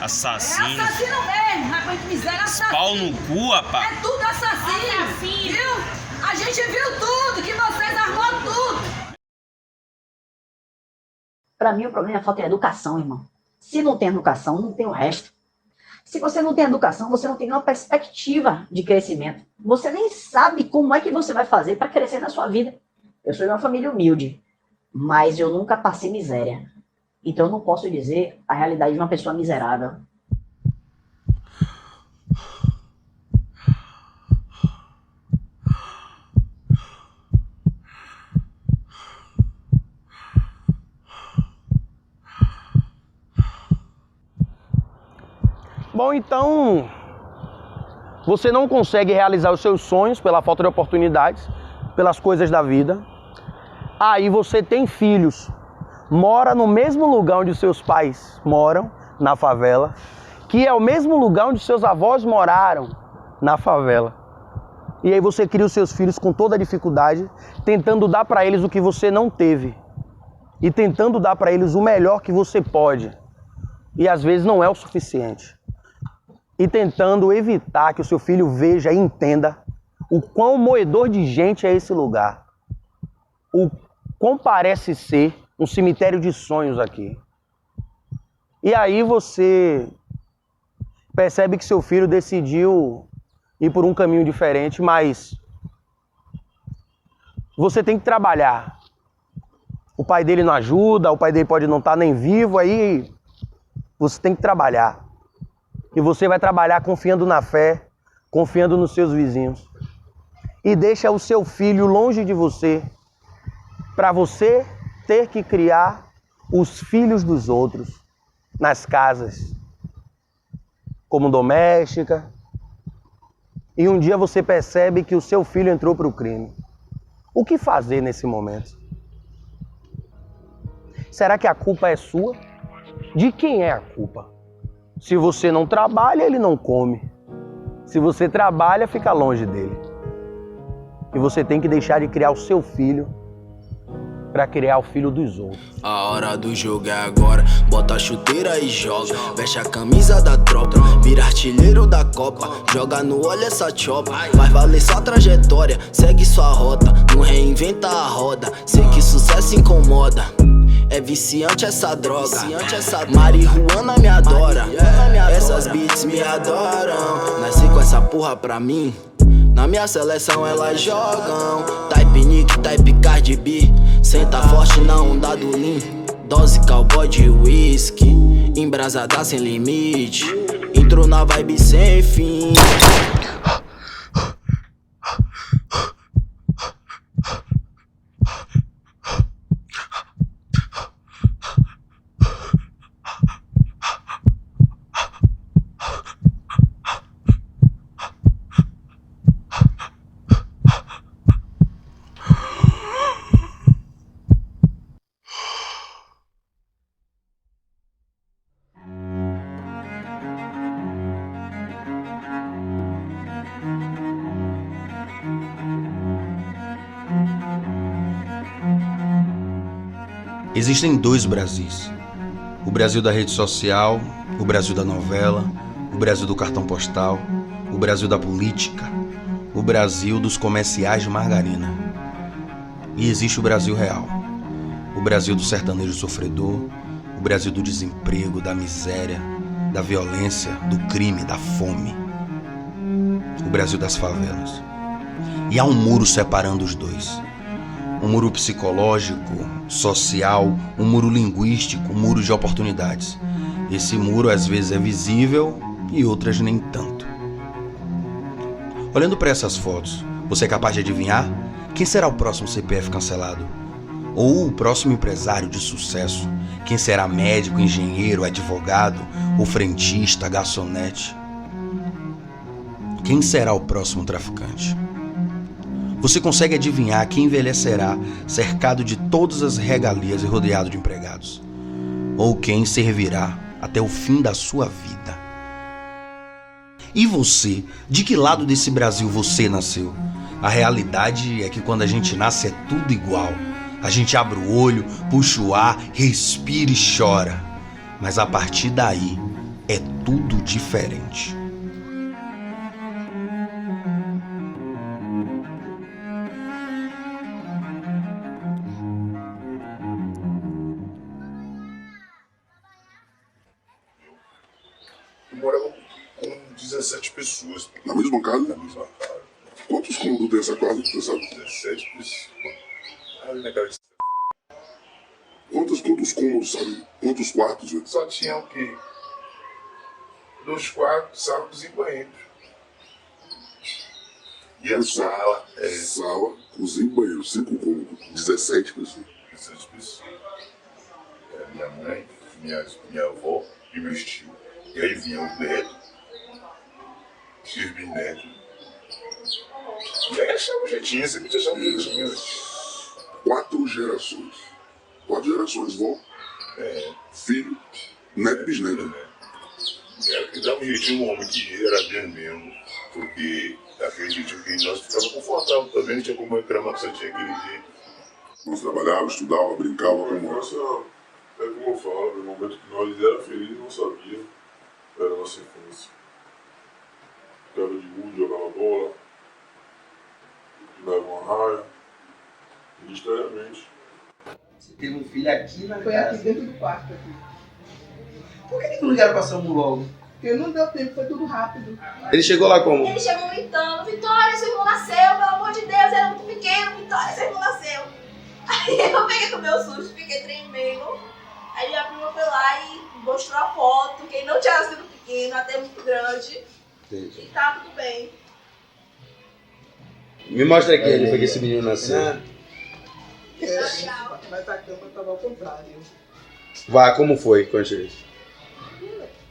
Assassino. É assassino mesmo, rapaz de miséria, assassino. Pau no cu, rapaz. É tudo assassino, viu? A gente viu tudo, que vocês armou tudo. Pra mim o problema é a falta de educação, irmão. Se não tem educação, não tem o resto. Se você não tem educação, você não tem nenhuma perspectiva de crescimento. Você nem sabe como é que você vai fazer para crescer na sua vida. Eu sou de uma família humilde, mas eu nunca passei miséria. Então eu não posso dizer a realidade de uma pessoa miserável. Bom, então, você não consegue realizar os seus sonhos pela falta de oportunidades, pelas coisas da vida. Aí você tem filhos, mora no mesmo lugar onde seus pais moram, na favela, que é o mesmo lugar onde seus avós moraram, na favela. E aí você cria os seus filhos com toda a dificuldade, tentando dar para eles o que você não teve. E tentando dar para eles o melhor que você pode. E às vezes não é o suficiente. E tentando evitar que o seu filho veja e entenda o quão moedor de gente é esse lugar. O quão parece ser um cemitério de sonhos aqui. E aí você percebe que seu filho decidiu ir por um caminho diferente, mas você tem que trabalhar. O pai dele não ajuda, o pai dele pode não estar nem vivo, aí você tem que trabalhar. E você vai trabalhar confiando na fé, confiando nos seus vizinhos. E deixa o seu filho longe de você, para você ter que criar os filhos dos outros nas casas, como doméstica. E um dia você percebe que o seu filho entrou para o crime. O que fazer nesse momento? Será que a culpa é sua? De quem é a culpa? Se você não trabalha, ele não come. Se você trabalha, fica longe dele. E você tem que deixar de criar o seu filho para criar o filho dos outros. A hora do jogo é agora. Bota a chuteira e joga. Veste a camisa da tropa. Vira artilheiro da Copa. Joga no olho essa chopa. Vai valer sua trajetória. Segue sua rota. Não reinventa a roda. Sei que sucesso incomoda. É viciante essa droga. Marihuana me adora. Essas beats me adoram. Nasci com essa porra pra mim. Na minha seleção elas jogam. Type Nick, Type Cardi B. Senta forte na onda do Lean. Dose cowboy de whisky. Embrasada sem limite. Entrou na vibe sem fim. Existem dois Brasis. O Brasil da rede social, o Brasil da novela, o Brasil do cartão postal, o Brasil da política, o Brasil dos comerciais de margarina. E existe o Brasil real. O Brasil do sertanejo sofredor, o Brasil do desemprego, da miséria, da violência, do crime, da fome. O Brasil das favelas. E há um muro separando os dois. Um muro psicológico, social, um muro linguístico, um muro de oportunidades. Esse muro às vezes é visível e outras nem tanto. Olhando para essas fotos, você é capaz de adivinhar quem será o próximo CPF cancelado? Ou o próximo empresário de sucesso? Quem será médico, engenheiro, advogado, ou frentista, garçonete? Quem será o próximo traficante? Você consegue adivinhar quem envelhecerá cercado de todas as regalias e rodeado de empregados? Ou quem servirá até o fim da sua vida? E você? De que lado desse Brasil você nasceu? A realidade é que quando a gente nasce é tudo igual. A gente abre o olho, puxa o ar, respira e chora. Mas a partir daí, é tudo diferente. Eu morava com 17 pessoas. Na mesma casa? Na mesma casa. Quantos cômodos tem essa casa, você sabe? 17 pessoas. Ali na casa de... Quantos cômodos, sabe? Quantos quartos? Né? Só tinha o quê? 2 quartos, sala, cozinha e banheiro. E a sala é... Sala, cozinha e banheiro. 5 cômodos. 17 pessoas. 17 pessoas. Era minha mãe, minha avó e meus tios. E aí vinha o neto, e os bisnetos. E aí achava um jeitinho, sempre achava um jeitinho. 4 gerações. 4 gerações, vó, filho, neto e bisneto. Era que dava um jeitinho, um homem que era Deus mesmo. Porque aquele jeitinho que nós ficava confortável também, não tinha como reclamar que só tinha aquele jeito. Nós trabalhava, estudava, brincava com nós. É como eu falo, no momento que nós era feliz e não sabia, era a nossa infância. Ficava de gude, jogava bola, jogava uma raia, distraidamente. Você teve um filho aqui na Foi casa. aqui dentro do quarto aqui. Por que não ligaram pra SAMU logo? Porque não deu tempo, foi tudo rápido. Ele chegou lá como? Ele chegou gritando, Vitória, seu irmão nasceu, pelo amor de Deus, ele era muito pequeno, Vitória, seu irmão nasceu. Aí eu peguei com o meu susto, fiquei tremendo. Aí a prima foi lá e mostrou a foto, que ele não tinha nascido pequeno, até muito grande. Entendi. E tá tudo bem. Me mostra aqui, ele foi que esse menino nasceu. Mas a cama estava ao contrário. Vá, como foi? Conte isso.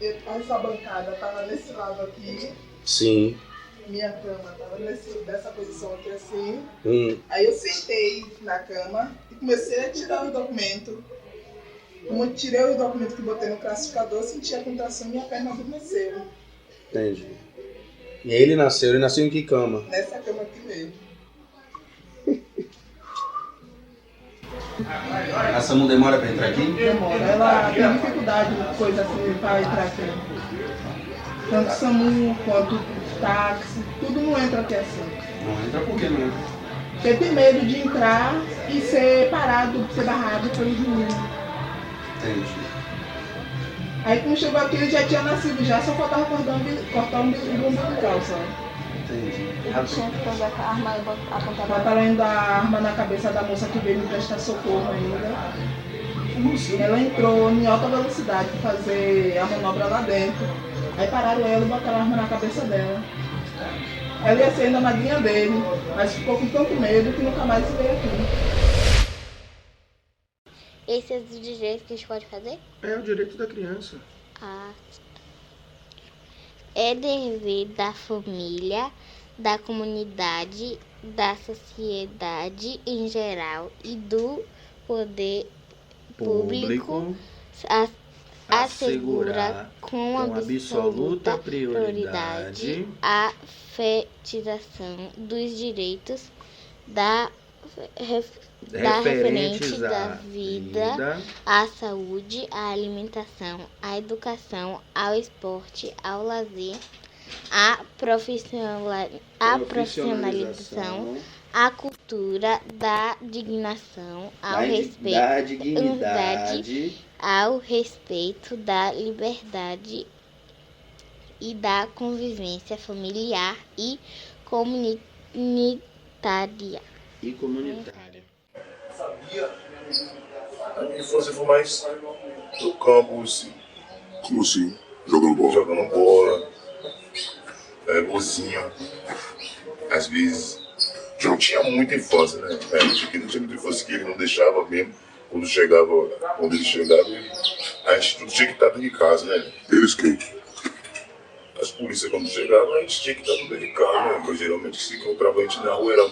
Essa bancada estava nesse lado aqui, Sim. minha cama estava nessa posição aqui assim. Aí eu sentei na cama e comecei a tirar os documentos. Como eu tirei os documentos que botei no classificador, eu senti a contração e minha perna adormeceu. Entendi. E aí ele nasceu em que cama? Nessa cama aqui mesmo. A SAMU demora pra entrar aqui? Demora. Ela tem dificuldade de coisa assim para entrar aqui. Tanto SAMU quanto táxi, tudo não entra aqui assim. Não entra por que não entra? Porque tem medo de entrar e ser parado, ser barrado pelo juiz. Entendi. Aí quando chegou aqui ele já tinha nascido, já só faltava cortar o umbilical só. Entendi. Botaram ainda a arma na cabeça da moça que veio me prestar socorro ainda. Ela entrou em alta velocidade para fazer a manobra lá dentro. Aí pararam ela e botaram a arma na cabeça dela. Ela ia ser ainda madrinha dele, mas ficou com tanto medo que nunca mais veio aqui. Esse é o direito que a gente pode fazer? É o direito da criança. É dever da família, da comunidade, da sociedade em geral e do poder público assegurar com absoluta prioridade a efetivação dos direitos referentes da vida, à saúde, à alimentação, à educação, ao esporte, ao lazer, à profissionalização, à cultura, da dignação, ao ao respeito da liberdade e da convivência familiar e comunitária. A minha infância foi mais no campo, assim. Como assim? Jogando bola? Jogando bola, golzinho. Às vezes, não tinha muita infância, né? Não tinha muita infância que ele não deixava mesmo. Quando ele chegava, a gente tudo tinha que estar dentro de casa, né? Eles quem? As polícias quando chegavam, a gente tinha que estar tudo dentro de casa, né? Porque geralmente se encontrava a gente na rua, era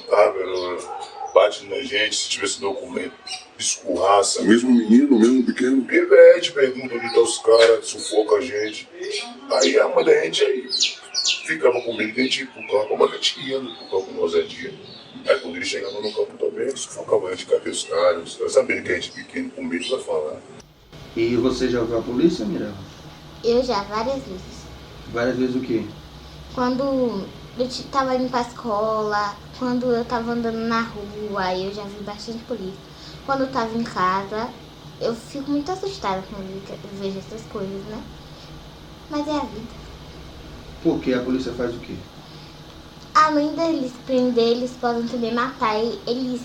bate na gente, se tivesse documento, escorraça. Mesmo menino, mesmo pequeno? Pivete, pergunta onde tá os caras, sufoca a gente. Aí a mãe da gente aí ficava com medo de a gente ir pro campo, mas a gente ia pro campo com nós dia. Aí quando ele chegava no campo também, ele sufocava a gente, cadê os caras? Sabendo que a gente pequeno com medo vai falar. E você já ouviu a polícia, Mirella? Eu já, várias vezes. Várias vezes o quê? Quando eu tava indo pra escola, quando eu tava andando na rua, eu já vi bastante polícia. Quando eu tava em casa, eu fico muito assustada quando eu vejo essas coisas, né? Mas é a vida. Por que a polícia faz o quê? Além deles prender, eles podem também matar. E eles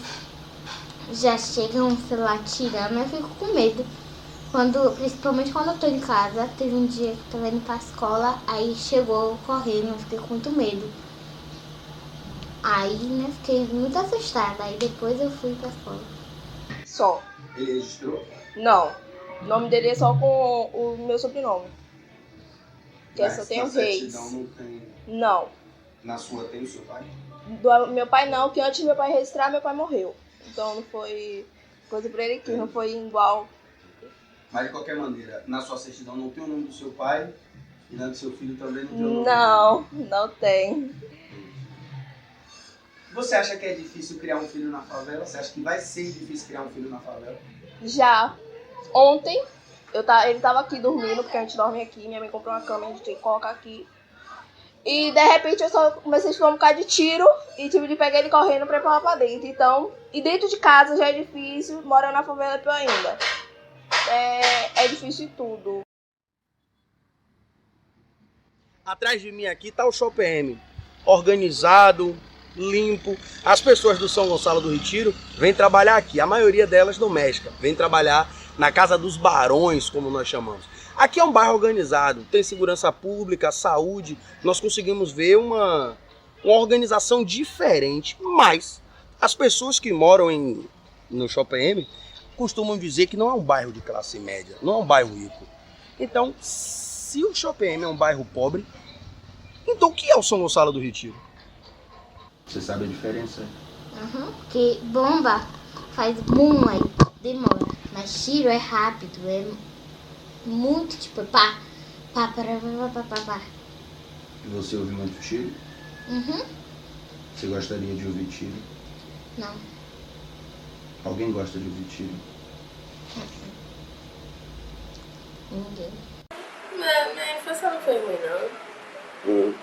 já chegam, sei lá, tirando, eu fico com medo. Principalmente quando eu tô em casa, teve um dia que eu tava indo pra escola, aí chegou correndo, eu fiquei com muito medo. Aí, né, fiquei muito assustada, aí depois eu fui pra escola. Só. Ele registrou? Não. O nome dele é só com o meu sobrenome. Que eu só tenho na Reis. certidão não tem... Não. Na sua tem o seu pai? Do meu pai não, que antes de meu pai registrar, meu pai morreu. Então não foi coisa pra ele aqui, não foi igual. Mas de qualquer maneira, na sua certidão não tem o nome do seu pai e na do seu filho também não tem o nome Não, não tem. Você acha que é difícil criar um filho na favela? Você acha que vai ser difícil criar um filho na favela? Já. Ontem, ele tava aqui dormindo, porque a gente dorme aqui, minha mãe comprou uma cama, a gente tem que colocar aqui. E de repente eu só comecei a escutar um bocado de tiro e tive de pegar ele correndo pra empurrar pra dentro. Então, e dentro de casa já é difícil, morando na favela é pior ainda. É difícil em tudo. Atrás de mim aqui tá o Shopem, organizado, limpo. As pessoas do São Gonçalo do Retiro vêm trabalhar aqui, a maioria delas doméstica, vêm trabalhar na Casa dos Barões, como nós chamamos. Aqui é um bairro organizado, tem segurança pública, saúde, nós conseguimos ver uma organização diferente, mas as pessoas que moram no Shopem costumam dizer que não é um bairro de classe média, não é um bairro rico. Então, se o Shopem é um bairro pobre, então o que é o São Gonçalo do Retiro? Você sabe a diferença? Porque bomba faz boom, aí demora. Mas tiro é rápido, é muito tipo pá, pá, pá, pá, pá, pá. E você ouve muito tiro? Você gostaria de ouvir tiro? Não. Alguém gosta de ouvir tiro? Ninguém. Minha infância não foi ruim, não.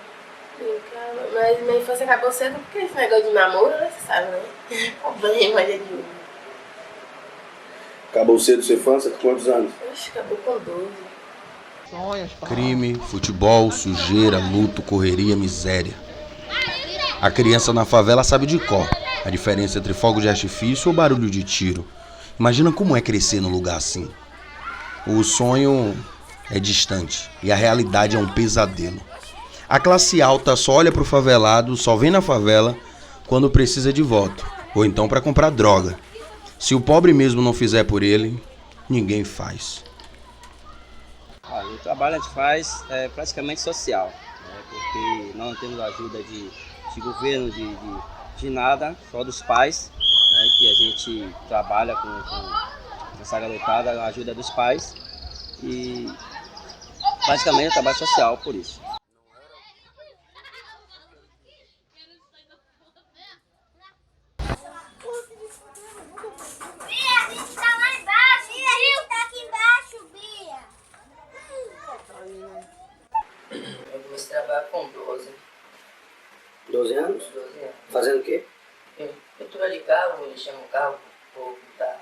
Brincava, mas minha infância acabou cedo porque esse negócio de namoro, você sabe, né? Problema de um. Acabou cedo sua infância? Com quantos anos? Oxe, acabou com 12. Crime, futebol, sujeira, luto, correria, miséria. A criança na favela sabe de cor a diferença entre fogo de artifício ou barulho de tiro. Imagina como é crescer num lugar assim. O sonho é distante e a realidade é um pesadelo. A classe alta só olha pro favelado, só vem na favela quando precisa de voto, ou então para comprar droga. Se o pobre mesmo não fizer por ele, ninguém faz. Olha, o trabalho a gente faz é praticamente social, né? Porque não temos ajuda de governo, de nada, só dos pais, né? Que a gente trabalha com essa garotada, a ajuda dos pais e praticamente é trabalho social por isso. Eu comecei a trabalhar com 12. 12 anos? 12 anos. Fazendo o quê? Pintura de carro, mexendo no carro, tá.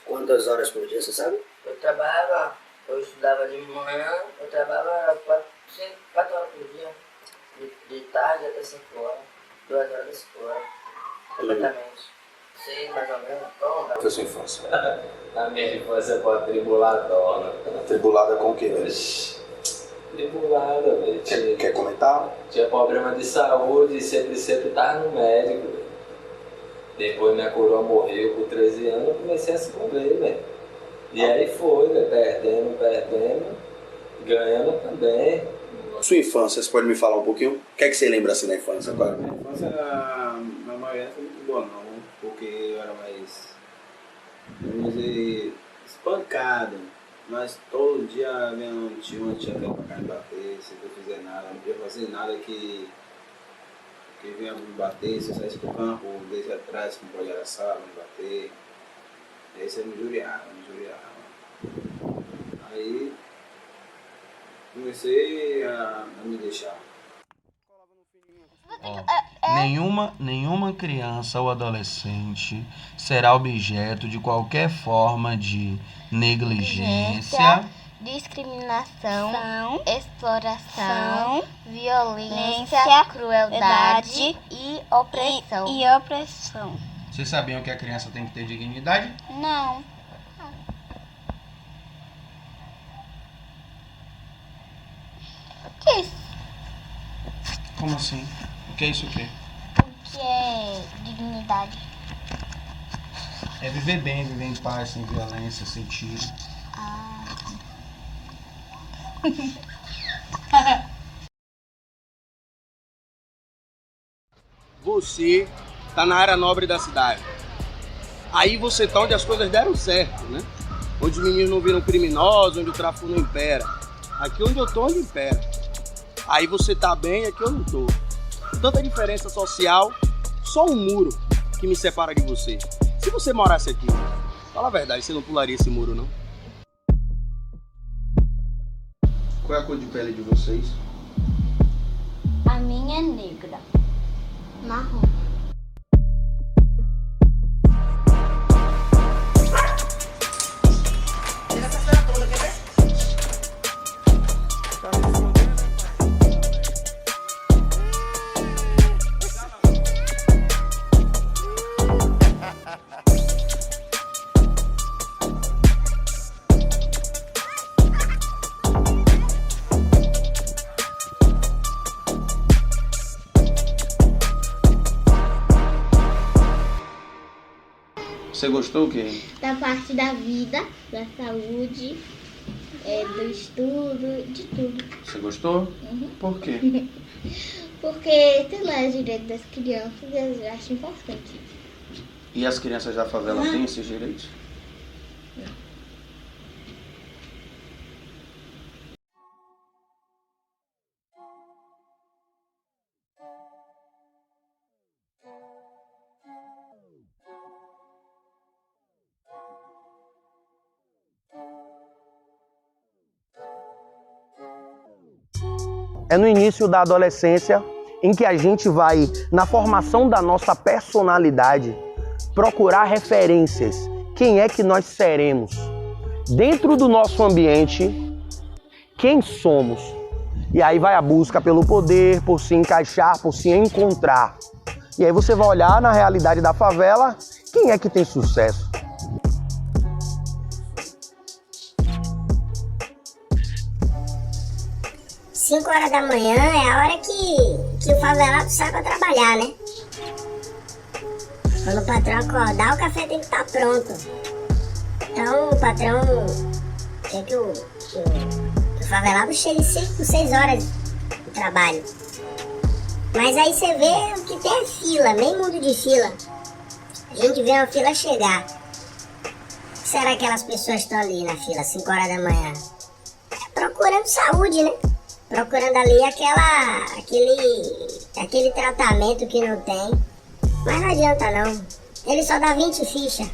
Quantas horas por dia, você sabe? Eu estudava de manhã, eu trabalhava 4 horas por dia. De tarde até 5 horas. 2 horas da escola. Completamente. Sei mais ou menos como. Foi sua infância? A minha infância foi atribuladona. Atribulada com o quê, velho? Atribulada, velho. Quer comentar? Tinha problema de saúde e sempre tava no médico, velho. Depois minha coroa morreu com 13 anos, eu comecei a se comer, velho. E aí foi, velho, perdendo, ganhando também. Sua infância, você pode me falar um pouquinho? O que é que você lembra assim da infância agora? Minha infância, na maioria, não foi muito boa não, porque eu era mais, vamos dizer, espancado. Mas todo dia minha tia veio pra cá me bater, se eu fizer nada, não podia fazer nada que vinha me bater, se eu saísse pro campo, desde atrás, com o pó de araçá, me bater. E aí você me injuriava. Aí comecei a me deixar. Nenhuma criança ou adolescente será objeto de qualquer forma de negligência, discriminação, exploração, violência, crueldade e opressão. Vocês sabiam que a criança tem que ter dignidade? Não. O que é isso? Como assim? O que é isso o quê? O que é dignidade? É viver bem, viver em paz, sem violência, sem tiro. Você tá na área nobre da cidade. Aí você tá onde as coisas deram certo, né? Onde os meninos não viram criminosos, onde o tráfico não impera. Aqui onde eu tô, onde impera. Aí você tá bem, aqui eu não tô. Tanta diferença social, só um muro que me separa de você. Se você morasse aqui, fala a verdade, você não pularia esse muro, não? Qual é a cor de pele de vocês? A minha é negra. Marrom. Você gostou o quê? Da parte da vida, da saúde, do estudo, de tudo. Você gostou? Uhum. Por quê? Porque, sei lá, os direitos das crianças eu acho importante. E as crianças da favela têm esses direitos? É no início da adolescência em que a gente vai, na formação da nossa personalidade, procurar referências. Quem é que nós seremos? Dentro do nosso ambiente, quem somos? E aí vai a busca pelo poder, por se encaixar, por se encontrar. E aí você vai olhar na realidade da favela, quem é que tem sucesso? 5 horas da manhã é a hora que o favelado sai pra trabalhar, né? Quando o patrão acordar, o café tem que estar pronto. Então o patrão quer que o favelado chegue 5, 6 horas de trabalho. Mas aí você vê o que tem é fila, meio mundo de fila. A gente vê uma fila chegar. O que será que aquelas pessoas estão ali na fila, 5 horas da manhã? Procurando saúde, né? Procurando ali aquele tratamento que não tem. Mas não adianta não. Ele só dá 20 fichas.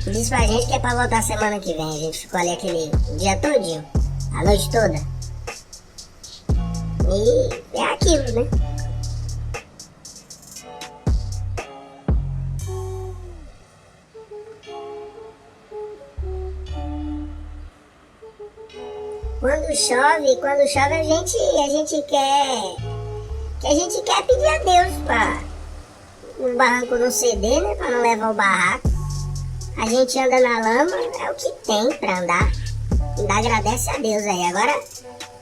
Diz pra gente que é pra voltar semana que vem. A gente ficou ali aquele dia todinho, a noite toda. E é aquilo, né? Quando chove a gente quer pedir a Deus pra o barranco não ceder, né? Pra não levar o barraco. A gente anda na lama, é o que tem pra andar. Ainda agradece a Deus aí. Agora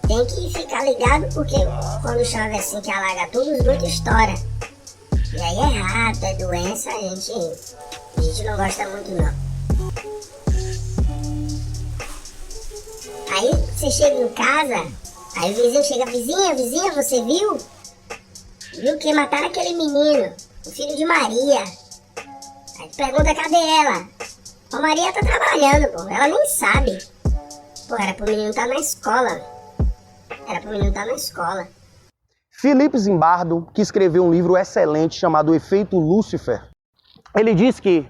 tem que ficar ligado porque quando chove assim que alaga tudo, os esgoto estoura. E aí é rato, é doença, a gente não gosta muito não. Aí você chega em casa, aí o vizinho chega, vizinha, você viu? Viu que mataram aquele menino, o filho de Maria. Aí tu pergunta, cadê ela? A Maria tá trabalhando, pô, ela nem sabe. Pô, era pro menino estar na escola. Felipe Zimbardo, que escreveu um livro excelente chamado O Efeito Lúcifer, ele diz que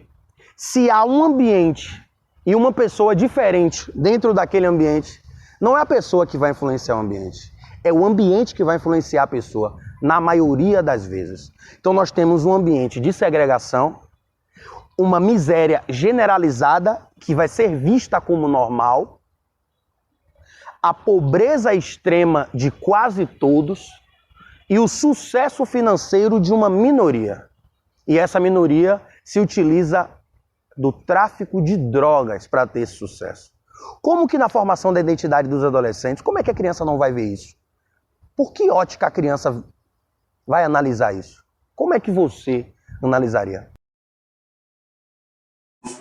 se há um ambiente e uma pessoa diferente dentro daquele ambiente, Não é a pessoa que vai influenciar o ambiente. É o ambiente que vai influenciar a pessoa, na maioria das vezes. Então nós temos um ambiente de segregação, uma miséria generalizada que vai ser vista como normal, a pobreza extrema de quase todos e o sucesso financeiro de uma minoria. E essa minoria se utiliza do tráfico de drogas para ter esse sucesso. Como que na formação da identidade dos adolescentes, como é que a criança não vai ver isso? Por que ótica a criança vai analisar isso? Como é que você analisaria?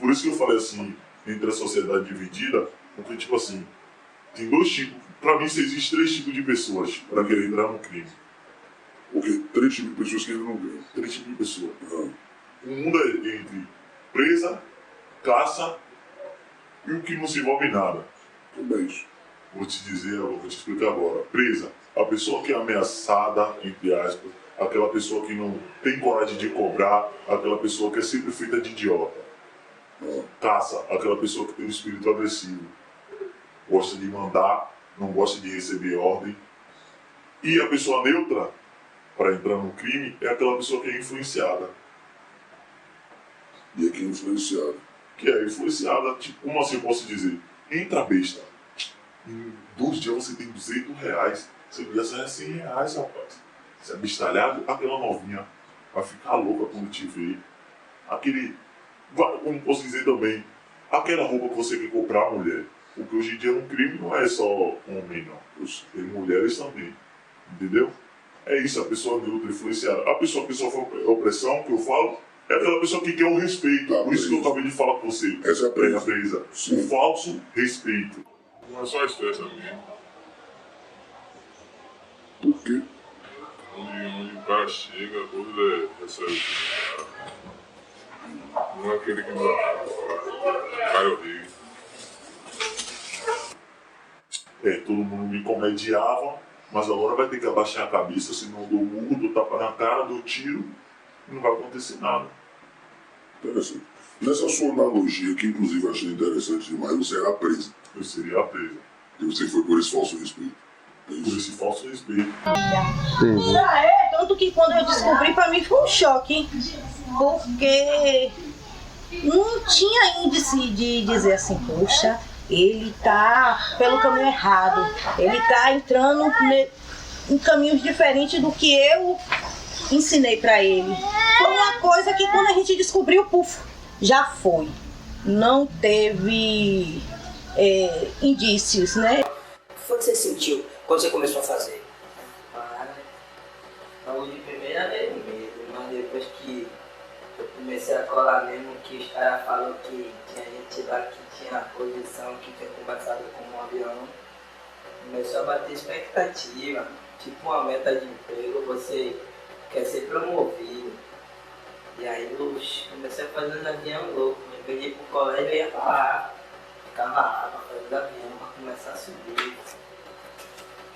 Por isso que eu falei assim, entre a sociedade dividida, porque tipo assim, tem dois tipos, pra mim existem 3 tipos de pessoas para querer entrar no crime. Porque 3 tipos de pessoas que ainda não ganham. 3 tipos de pessoas. O mundo é entre presa, caça e o que não se envolve em nada. Também isso. Vou te dizer, vou te explicar agora. Presa, a pessoa que é ameaçada, entre aspas, aquela pessoa que não tem coragem de cobrar, aquela pessoa que é sempre feita de idiota. Caça, aquela pessoa que tem um espírito agressivo. Gosta de mandar, não gosta de receber ordem. E a pessoa neutra, para entrar no crime, é aquela pessoa que é influenciada. E aqui é influenciada. Que é influenciada, tipo, como assim eu posso dizer? Entra besta. Em 2 dias você tem R$200. Você podia sair R$100, rapaz. Você é bestalhado, aquela novinha vai ficar louca quando te ver. Aquele, como posso dizer também, aquela roupa que você quer comprar, mulher. Porque hoje em dia um crime não é só homem, não. Tem mulheres também. Entendeu? É isso, a pessoa neutra, influenciada. A pessoa que sofre opressão, que eu falo, é aquela pessoa que quer o respeito. Por isso que eu acabei de falar com você. Essa é a presa. O falso respeito. Não é só estresse, amigo. Por quê? Onde o cara chega, todo recebe. Não é aquele que não o cara é horrível. Todo mundo me comediava, mas agora vai ter que abaixar a cabeça, senão eu dou murro, dou tapa na cara, dou tiro, e não vai acontecer nada. Interessante. Nessa sua analogia, que inclusive eu achei interessante demais, você era presa. Eu seria a presa. E você foi por esse falso respeito. Por esse falso respeito. Tanto que quando eu descobri, pra mim foi um choque, porque não tinha índice de dizer assim, poxa, ele tá pelo caminho errado, ele tá entrando em caminhos diferentes do que eu ensinei pra ele. Foi uma coisa que quando a gente descobriu, puf, já foi. Não teve indícios, né? O que foi que você sentiu quando você começou a fazer? Logo de primeira vez medo, mas depois que eu comecei a colar mesmo, que os caras falaram que tinha gente lá que tinha posição, que tinha conversado com um avião, começou a bater expectativa, tipo uma meta de emprego, você quer ser promovido. E aí eu comecei a fazer um avião louco, em vez de ir pro colégio eu ia pra lá, ficava lá pra fazer o avião, pra começar a subir.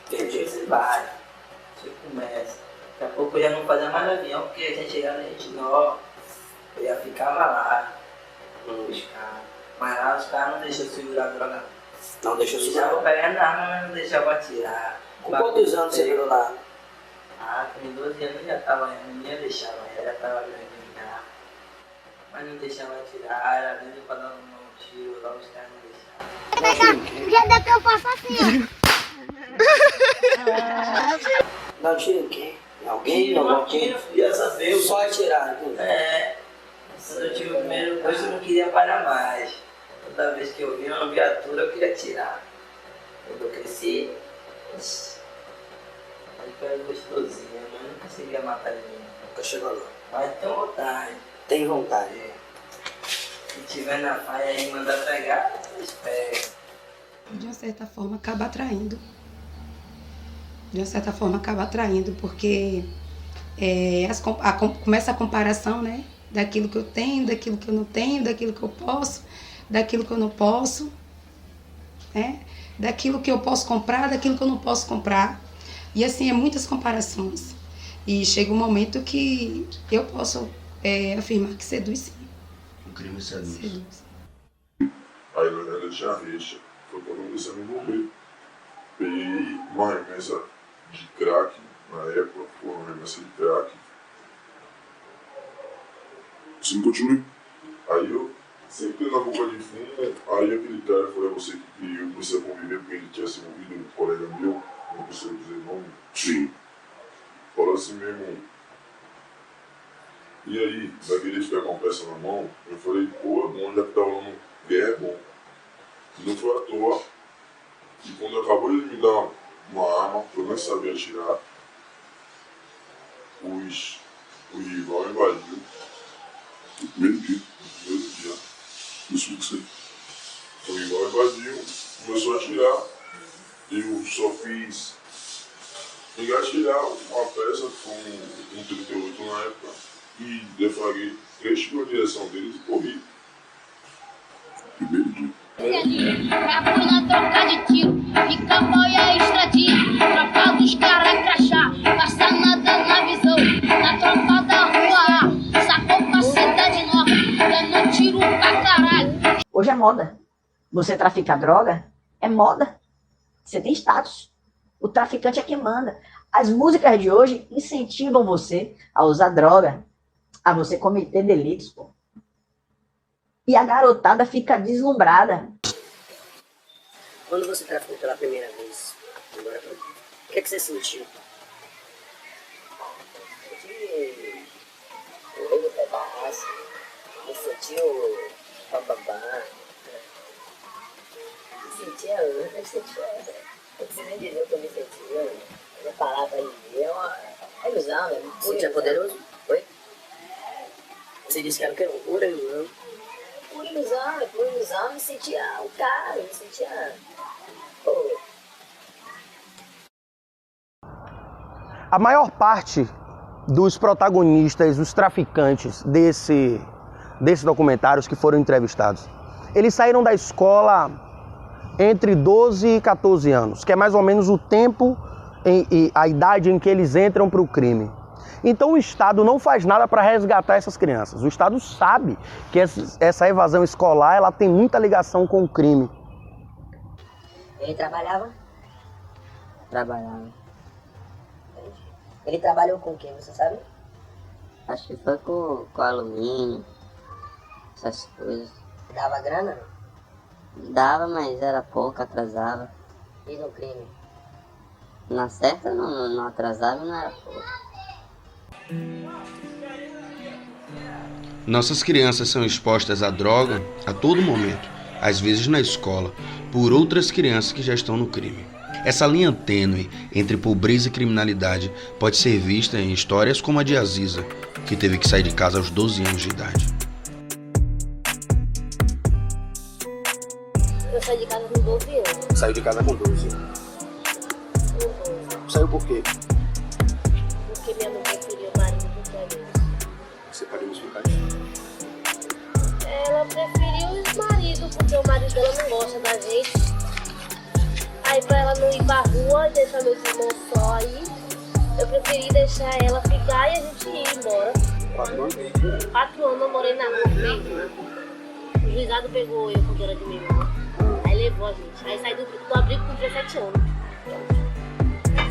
Entendi. Você vai, você começa. Daqui a pouco eu já não fazia mais avião, porque a gente chegava na gente nova, eu já ficava lá, os caras. Mas lá os caras não deixam eu segurar a droga. Não deixou segurar? Deixavam pegando arma, mas não deixavam atirar. Com quantos anos você virou lá? Com 12 anos já tava, não ia deixar, já tava grande já. Mas não deixava atirar, era mesmo pra dar um tiro, lá os caras não deixavam. Já deu que eu faço assim, Dá um tiro em quem? Em alguém? Em alguém? Graças a Deus. Só atirar, né? Quando eu tive o primeiro coisa eu não queria parar mais. Toda vez que eu via uma viatura eu queria atirar. Quando eu cresci, aí foi gostosinho, mas eu não conseguia matar ninguém. Nunca chegou lá. Mas tenho vontade. Tem vontade? Se tiver na faia e mandar pegar, espera. De uma certa forma acaba atraindo. De uma certa forma acaba atraindo, porque começa a comparação, né? Daquilo que eu tenho, daquilo que eu não tenho, daquilo que eu posso, daquilo que eu não posso, né? Daquilo que eu posso comprar, daquilo que eu não posso comprar. E assim, muitas comparações. E chega um momento que eu posso afirmar que seduz sim. O crime seduz. Aí ela tinha rixa. Foi quando eu comecei a me envolver. Peguei uma remessa de crack, na época, foi uma remessa de crack. Sim, continue. Aí eu sempre na boca de fumo, aí aquele cara foi você que criou, eu comecei a conviver porque ele tinha se envolvido um colega meu, não preciso dizer nome. Sim. Falou assim mesmo. E aí, vai querer te pegar uma peça na mão? Eu falei, pô, é bom, já que tá rolando guerra, é bom. Não foi à toa. E quando acabou ele me dar uma arma, que eu nem sabia atirar, o rival invadiu. No primeiro dia. Isso que sei. O rival invadiu, começou a atirar. Eu só fiz engatilhar uma peça com um 38 na época e deflagrei 3 tiros na direção deles e corri. Primeiro dia. Já fui na troca de tiro, pica-boia estradinha, tropa dos caras crachá, passa nada na visão, na tropa da rua A, sacou pra cidade nova, dando tiro pra caralho. Hoje é moda. Você traficar droga é moda. Você tem status. O traficante é quem manda. As músicas de hoje incentivam você a usar droga, a você cometer delitos, pô. E a garotada fica deslumbrada. Quando você traficou pela primeira vez, agora, o que você sentiu? Senti o rei do pedaço, me senti o bababá, me sentia, eu não preciso nem dizer o que eu me sentia, eu vou falar pra ele, é ilusão, né? Você é poderoso? Oi? Você disse que era o quê? Pura ilusão. Por ilusão, eu me sentia o cara, eu me sentia... Pô. A maior parte dos protagonistas, os traficantes desse documentário que foram entrevistados, eles saíram da escola entre 12 e 14 anos, que é mais ou menos o tempo e a idade em que eles entram para o crime. Então o Estado não faz nada para resgatar essas crianças. O Estado sabe que essa evasão escolar ela tem muita ligação com o crime. Ele trabalhava? Trabalhava. Ele trabalhou com o quê, você sabe? Acho que foi com alumínio, essas coisas. Dava grana? Dava, mas era pouco, atrasava. E no crime? Na certa não atrasava e não era pouco. Nossas crianças são expostas à droga a todo momento, às vezes na escola, por outras crianças que já estão no crime. Essa linha tênue entre pobreza e criminalidade pode ser vista em histórias como a de Aziza, que teve que sair de casa aos 12 anos de idade. Eu saí de casa com 12 anos. Saiu de casa com 12 anos. Saiu por quê? Porque minha mãe preferia o marido do que a gente. Você pode me explicar isso? Ela preferiu o marido, porque o marido dela não gosta da gente. Aí pra ela não ir pra rua e deixar meus irmãos só aí, eu preferi deixar ela ficar e a gente ir embora. 4 anos? 4 anos eu morei na rua mesmo. O juizado pegou eu quando era de minha irmã. Aí levou a gente. Aí saí do abrigo com 17 anos.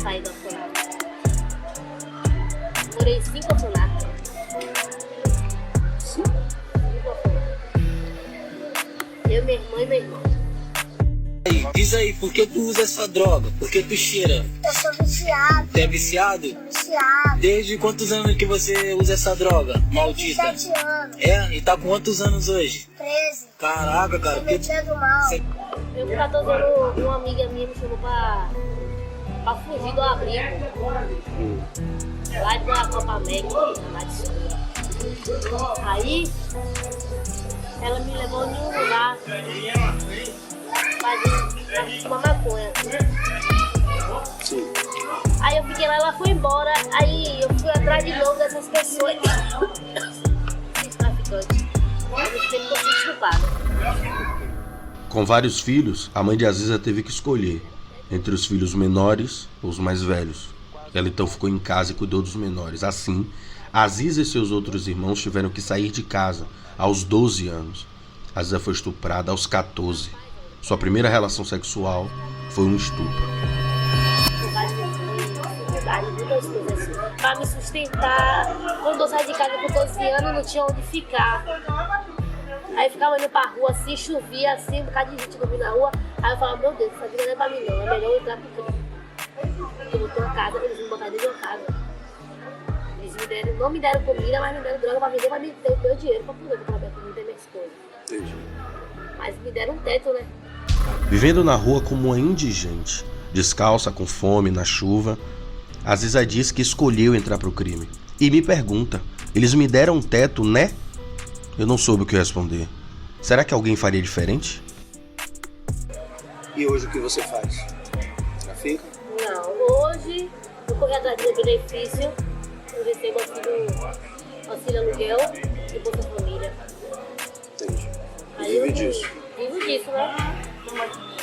Saí do orfanato. Morei 5 orfanatos. 5 orfanatos. Eu, minha irmã e meu irmão. Diz aí, por que tu usa essa droga? Por que tu cheira? Eu sou viciado. Tu é viciado? Viciado. Desde quantos anos que você usa essa droga, maldita? 17 anos. É? E tá com quantos anos hoje? 13. Caraca, cara. Metendo mal. Eu com 14 anos, uma amiga minha me chamou pra fugir do abrigo. Lá da Copa Mec, lá de Segura. Aí, ela me levou em um lugar pra fumar maconha. Sim. Aí eu fiquei lá, ela foi embora, aí eu fui atrás de novo dessas pessoas. Esses traficantes. Mas eu sempre fui desculpada. Com vários filhos, a mãe de Aziza teve que escolher entre os filhos menores ou os mais velhos. Ela então ficou em casa e cuidou dos menores. Assim, Aziza e seus outros irmãos tiveram que sair de casa aos 12 anos. Aziza foi estuprada aos 14. Sua primeira relação sexual foi um estupro. necessidades, muitas coisas. Pra me sustentar, quando eu saí de casa com 12 anos, não tinha onde ficar. Aí ficava indo pra rua assim, chovia assim, um bocado de gente dormindo na rua. Aí eu falava, meu Deus, essa vida não é pra mim não, é melhor eu entrar pro crime. Eu vou ter uma casa, eles me botaram dentro de uma casa. Eles não me deram comida, mas me deram droga pra vender, mas me deram meu dinheiro pra poder trabalhar comigo e minhas coisas. Entendi. Mas me deram um teto, né? Vivendo na rua como uma indigente, descalça, com fome, na chuva, Aziza diz que escolheu entrar pro crime. E me pergunta, eles me deram um teto, né? Eu não soube o que responder. Será que alguém faria diferente? E hoje o que você faz? Trafica? Não, hoje eu corri atrás do benefício, eu recebo auxílio aluguel e Bolsa Família. Entendi. E Aí vive disso? Vivo disso, né?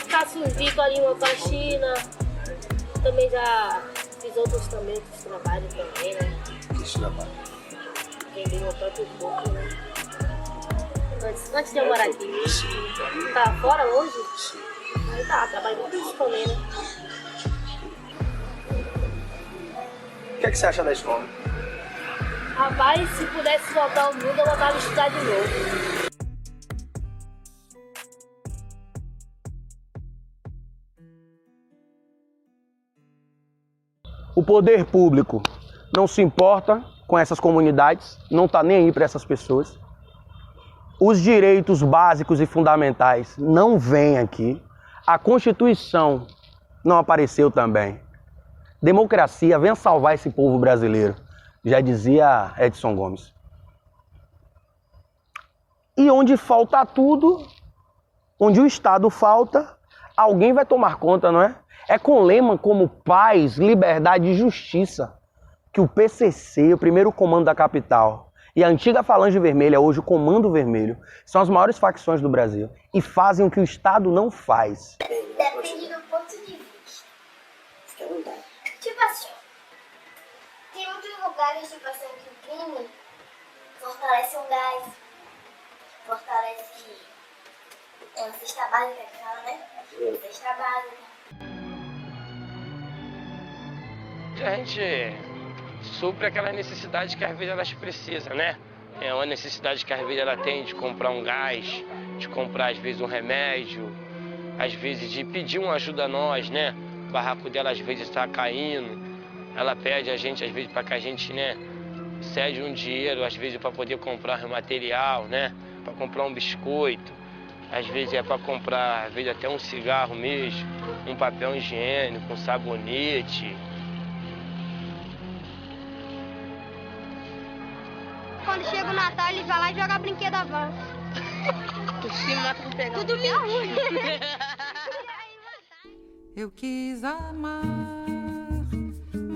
Faço uns bicos ali, uma faxina. Também já fiz outros trabalhos também, né? Que trabalho? Vendi meu próprio corpo, né? Antes de eu morar aqui. Tá fora hoje? Sim. Aí tá, trabalho muito isso também, né? O que é que você acha da escola? Rapaz, se pudesse voltar ao mundo, eu voltava a estudar de novo. O poder público não se importa com essas comunidades, não está nem aí para essas pessoas. Os direitos básicos e fundamentais não vêm aqui. A Constituição não apareceu também. Democracia vem salvar esse povo brasileiro, já dizia Edson Gomes. E onde falta tudo, onde o Estado falta, alguém vai tomar conta, não é? É com lema como paz, liberdade e justiça que o PCC, o primeiro comando da capital, e a antiga Falange Vermelha, hoje o Comando Vermelho, são as maiores facções do Brasil e fazem o que o Estado não faz. Depende do ponto de vista. Fica à vontade. Tipo assim, tem muitos lugares, tipo assim, que o crime fortalece um gás, fortalece uma cesta básica que fala, né? Cesta básica. A gente supre aquela necessidade que às vezes elas precisam, né? É uma necessidade que às vezes ela tem de comprar um gás, de comprar às vezes um remédio, às vezes de pedir uma ajuda a nós, né? O barraco dela às vezes está caindo, ela pede a gente às vezes para que a gente, né, cede um dinheiro, às vezes para poder comprar um material, né? Para comprar um biscoito, às vezes é para comprar, às vezes até um cigarro mesmo, um papel higiênico, um sabonete. Quando chega o Natal, ele vai lá e joga brinquedo avanço. Se mata pra pegar tudo lindo. Eu quis amar,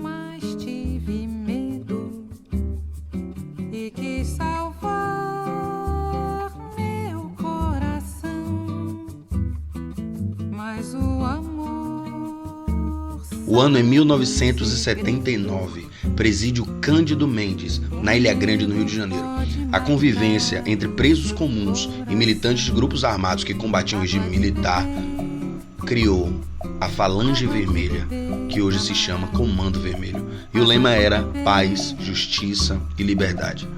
mas tive medo e quis salvar meu coração, mas o amor... O ano é 1979, presídio Cândido Mendes, na Ilha Grande, no Rio de Janeiro. A convivência entre presos comuns e militantes de grupos armados que combatiam o regime militar criou a Falange Vermelha, que hoje se chama Comando Vermelho. E o lema era paz, justiça e liberdade.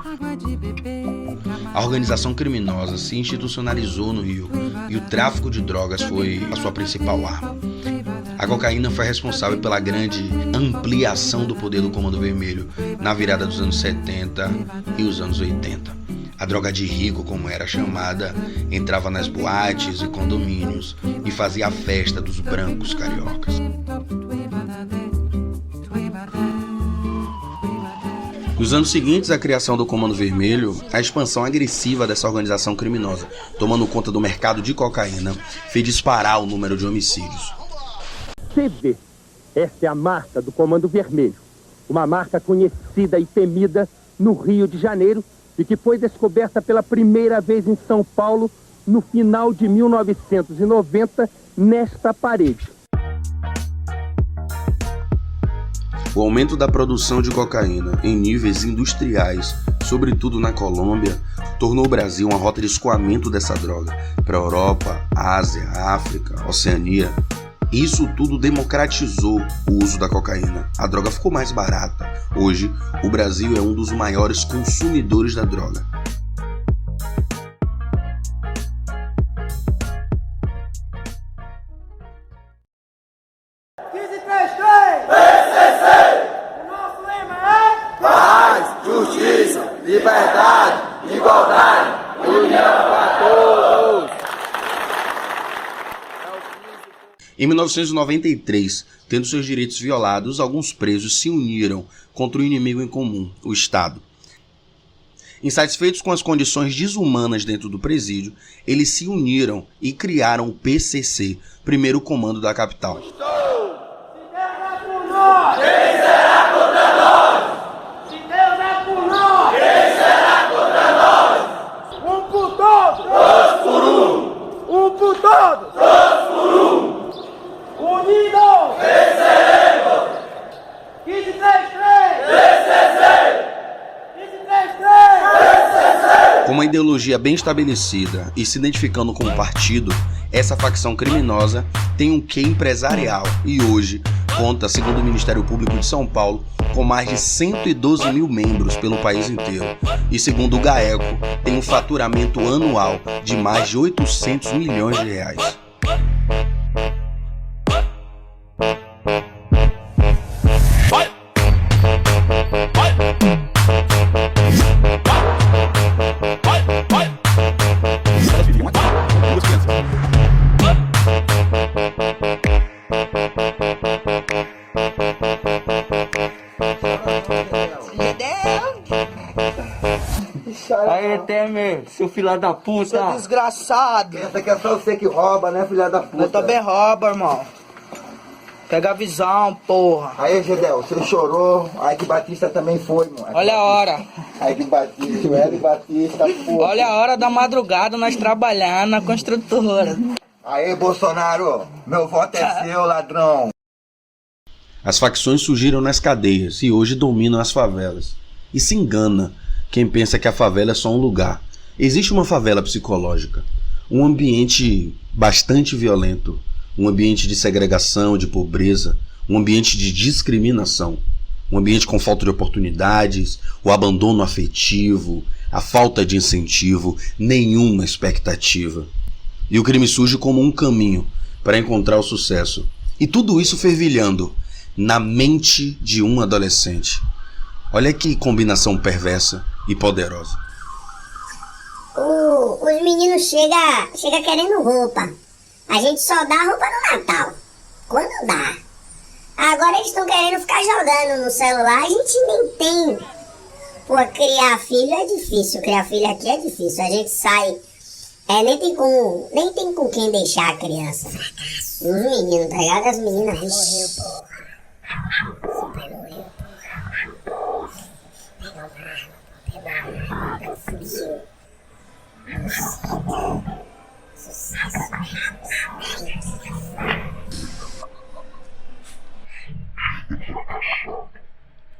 A organização criminosa se institucionalizou no Rio e o tráfico de drogas foi a sua principal arma. A cocaína foi responsável pela grande ampliação do poder do Comando Vermelho na virada dos anos 70 e os anos 80. A droga de rico, como era chamada, entrava nas boates e condomínios e fazia a festa dos brancos cariocas. Nos anos seguintes à criação do Comando Vermelho, a expansão agressiva dessa organização criminosa, tomando conta do mercado de cocaína, fez disparar o número de homicídios. CV. Essa é a marca do Comando Vermelho. Uma marca conhecida e temida no Rio de Janeiro e que foi descoberta pela primeira vez em São Paulo no final de 1990, nesta parede. O aumento da produção de cocaína em níveis industriais, sobretudo na Colômbia, tornou o Brasil uma rota de escoamento dessa droga para a Europa, Ásia, África, Oceania Isso tudo democratizou o uso da cocaína. A droga ficou mais barata. Hoje, o Brasil é um dos maiores consumidores da droga. Paz, justiça, liberdade, igualdade, união para todos. Em 1993, tendo seus direitos violados, alguns presos se uniram contra o inimigo em comum, o Estado. Insatisfeitos com as condições desumanas dentro do presídio, eles se uniram e criaram o PCC, primeiro comando da capital. Com uma ideologia bem estabelecida e se identificando como partido, essa facção criminosa tem um quê empresarial e hoje conta, segundo o Ministério Público de São Paulo, com mais de 112 mil membros pelo país inteiro. E segundo o GAECO, tem um faturamento anual de mais de 800 milhões de reais. Aí, Temer, seu filho da puta. Seu desgraçado. Essa aqui é só você que rouba, né, filha da puta? Eu também roubo, irmão. Pega a visão, porra. Aí, Gedel, você chorou. Aí que Batista também foi, mano. Olha a hora. Aí que Batista, o Hélio Batista, porra. Olha a hora da madrugada, nós trabalhando na construtora. Aí, Bolsonaro, meu voto é seu, ladrão. As facções surgiram nas cadeias e hoje dominam as favelas. E se engana quem pensa que a favela é só um lugar. Existe uma favela psicológica, um ambiente bastante violento, um ambiente de segregação, de pobreza, um ambiente de discriminação, um ambiente com falta de oportunidades, o abandono afetivo, a falta de incentivo, nenhuma expectativa. E o crime surge como um caminho para encontrar o sucesso. E tudo isso fervilhando na mente de um adolescente. Olha que combinação perversa e poderosa. Os meninos chegam querendo roupa. A gente só dá roupa no Natal. Quando dá. Agora eles estão querendo ficar jogando no celular. A gente nem tem. Pô, criar filho é difícil. Criar filho aqui é difícil. A gente sai. Nem tem com quem deixar a criança. Os meninos, tá ligado? As meninas. Vixe.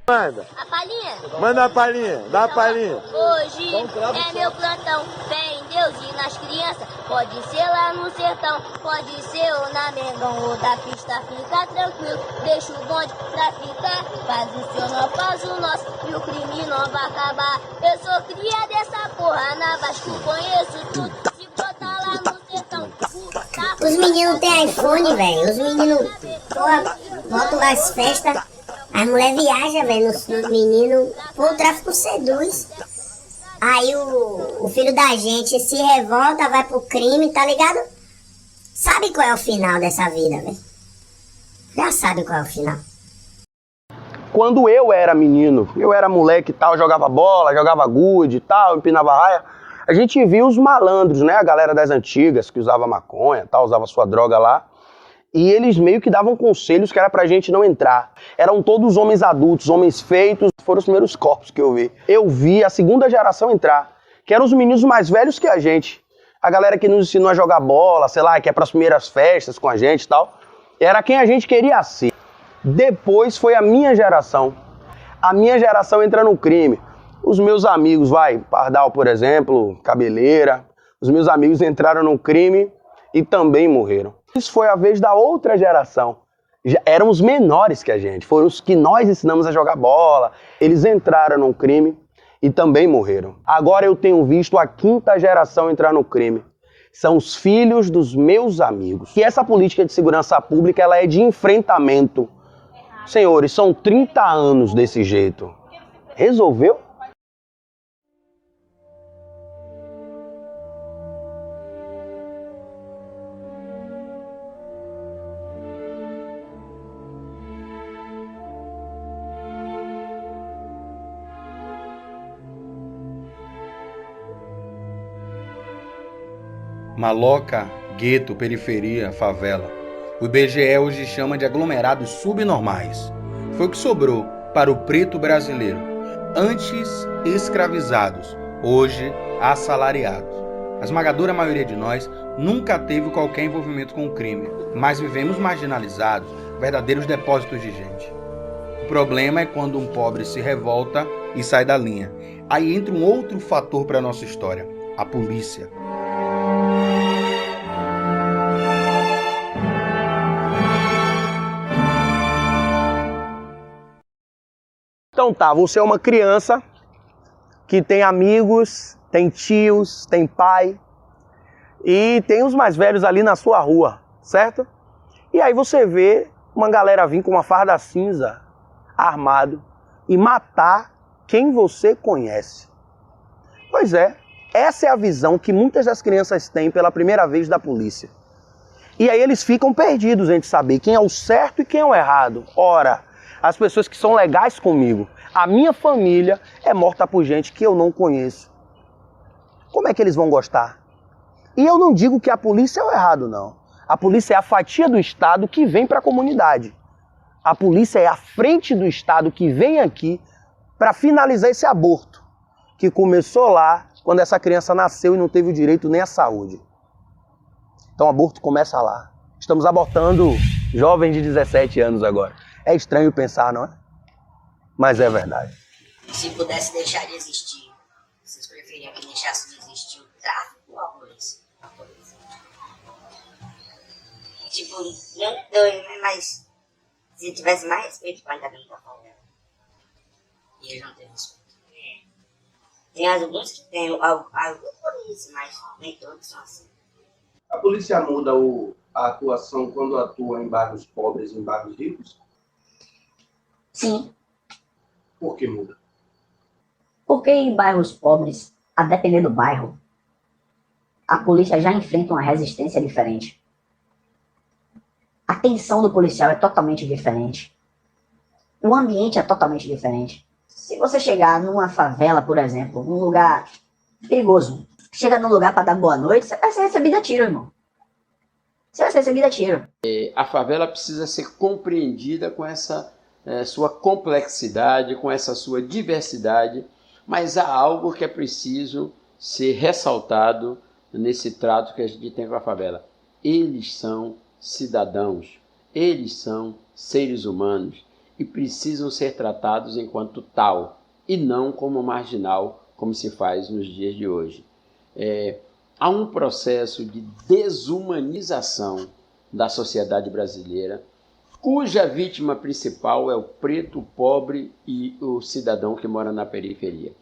Manda. A palhinha? Manda a palhinha, dá a palhinha. Hoje é meu plantão, fé em Deus e nas crianças. Pode ser lá no sertão, pode ser ou na Mengão ou da pista, fica tranquilo. Deixa o bonde pra ficar, faz o seu, não faz o nosso, e o crime não vai acabar. Eu sou cria dessa porra, na Vasco conheço tudo. Se botar lá no sertão, os meninos têm iPhone, velho. Os meninos, porra, botam nas festas. As mulheres viajam, velho, nos meninos. Pô, o tráfico seduz. Aí o filho da gente se revolta, vai pro crime, tá ligado? Sabe qual é o final dessa vida, velho? Já sabe qual é o final. Quando eu era menino, eu era moleque e tal, jogava bola, jogava gude e tal, empinava raia, a gente via os malandros, né? A galera das antigas que usava maconha, tal, usava sua droga lá. E eles meio que davam conselhos que era pra gente não entrar. Eram todos homens adultos, homens feitos, foram os primeiros corpos que eu vi. Eu vi a segunda geração entrar, que eram os meninos mais velhos que a gente. A galera que nos ensinou a jogar bola, sei lá, que é pras primeiras festas com a gente e tal. Era quem a gente queria ser. Depois foi a minha geração. A minha geração entra no crime. Os meus amigos, Pardal, por exemplo, Cabeleira, os meus amigos entraram no crime e também morreram. Isso foi a vez da outra geração. Já éramos menores que a gente, foram os que nós ensinamos a jogar bola. Eles entraram no crime e também morreram. Agora eu tenho visto a quinta geração entrar no crime. São os filhos dos meus amigos. E essa política de segurança pública, ela é de enfrentamento. Senhores, são 30 anos desse jeito. Resolveu? Maloca, gueto, periferia, favela. O IBGE hoje chama de aglomerados subnormais. Foi o que sobrou para o preto brasileiro. Antes escravizados, hoje assalariados. A esmagadora maioria de nós nunca teve qualquer envolvimento com o crime, mas vivemos marginalizados, verdadeiros depósitos de gente. O problema é quando um pobre se revolta e sai da linha. Aí entra um outro fator para a nossa história, a polícia. Então tá, você é uma criança que tem amigos, tem tios, tem pai e tem os mais velhos ali na sua rua, certo? E aí você vê uma galera vir com uma farda cinza, armado, e matar quem você conhece. Pois é, essa é a visão que muitas das crianças têm pela primeira vez da polícia. E aí eles ficam perdidos entre saber quem é o certo e quem é o errado. Ora, as pessoas que são legais comigo, a minha família é morta por gente que eu não conheço. Como é que eles vão gostar? E eu não digo que a polícia é o errado, não. A polícia é a fatia do Estado que vem para a comunidade. A polícia é a frente do Estado que vem aqui para finalizar esse aborto, que começou lá quando essa criança nasceu e não teve o direito nem à saúde. Então o aborto começa lá. Estamos abortando jovens de 17 anos agora. É estranho pensar, não é? Mas é verdade. Se pudesse deixar de existir, vocês preferiam que deixasse de existir o tráfico ou a polícia? Tipo, não doido, mas se tivesse mais respeito para ainda bem da favela. E eles não têm respeito. Tem alguns que têm alguma polícia, mas nem todos são assim. A polícia muda a atuação quando atua em bairros pobres e em bairros ricos? Sim. Por que muda? Porque em bairros pobres, a depender do bairro, a polícia já enfrenta uma resistência diferente. A tensão do policial é totalmente diferente. O ambiente é totalmente diferente. Se você chegar numa favela, por exemplo, num lugar perigoso, chega num lugar para dar boa noite, você vai ser recebido a tiro, irmão. Você vai ser recebido a tiro. A favela precisa ser compreendida com essa sua complexidade, com essa sua diversidade, mas há algo que é preciso ser ressaltado nesse trato que a gente tem com a favela. Eles são cidadãos, eles são seres humanos e precisam ser tratados enquanto tal e não como marginal, como se faz nos dias de hoje. Há um processo de desumanização da sociedade brasileira, cuja vítima principal é o preto, o pobre e o cidadão que mora na periferia.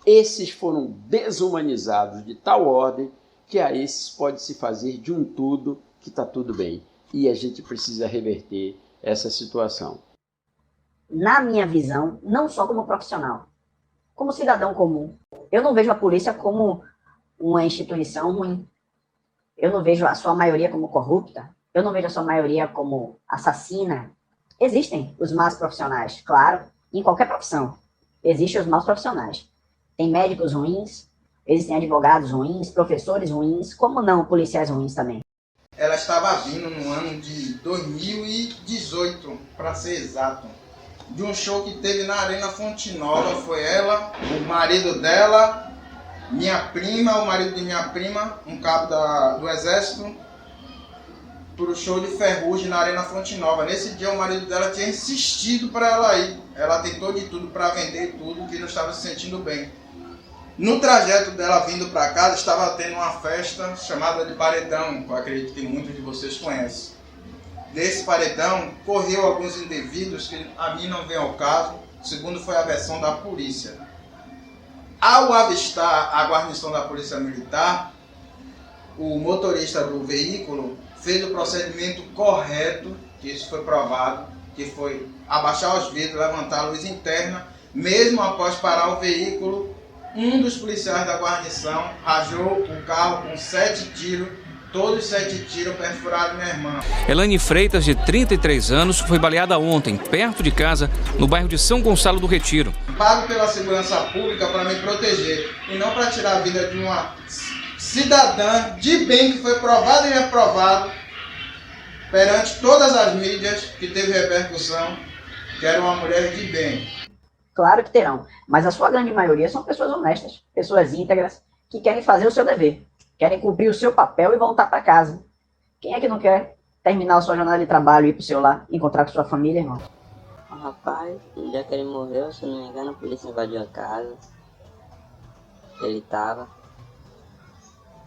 Esses foram desumanizados de tal ordem que a esses pode se fazer de um tudo que está tudo bem. E a gente precisa reverter essa situação. Na minha visão, não só como profissional, como cidadão comum, eu não vejo a polícia como uma instituição ruim. Eu não vejo a sua maioria como corrupta. Eu não vejo a sua maioria como assassina. Existem os maus profissionais, claro, em qualquer profissão. Existem os maus profissionais. Tem médicos ruins, existem advogados ruins, professores ruins, como não policiais ruins também. Ela estava vindo no ano de 2018, para ser exato, de um show que teve na Arena Fonte Nova. Foi ela, o marido dela, minha prima, o marido de minha prima, um cabo do Exército, para o show de Ferrugem na Arena Fonte Nova. Nesse dia o marido dela tinha insistido para ela ir. Ela tentou de tudo para vender tudo, que não estava se sentindo bem. No trajeto dela vindo para casa, estava tendo uma festa chamada de paredão, que eu acredito que muitos de vocês conhecem. Desse paredão, correu alguns indivíduos que a mim não vem ao caso, segundo foi a versão da polícia. Ao avistar a guarnição da Polícia Militar, o motorista do veículo fez o procedimento correto, que isso foi provado, que foi abaixar os vidros, levantar a luz interna. Mesmo após parar o veículo, um dos policiais da guarnição rajou o carro com 7 tiros, todos 7 tiros perfuraram minha irmã. Elaine Freitas, de 33 anos, foi baleada ontem, perto de casa, no bairro de São Gonçalo do Retiro. Pago pela segurança pública para me proteger e não para tirar a vida de uma cidadã de bem que foi provado e reprovado perante todas as mídias que teve repercussão, que era uma mulher de bem. Claro que terão, mas a sua grande maioria são pessoas honestas, pessoas íntegras, que querem fazer o seu dever, querem cumprir o seu papel e voltar para casa. Quem é que não quer terminar a sua jornada de trabalho, ir pro seu lar, encontrar com sua família, irmão? O rapaz, no dia que ele morreu, se não me engano, a polícia invadiu a casa. Ele tava.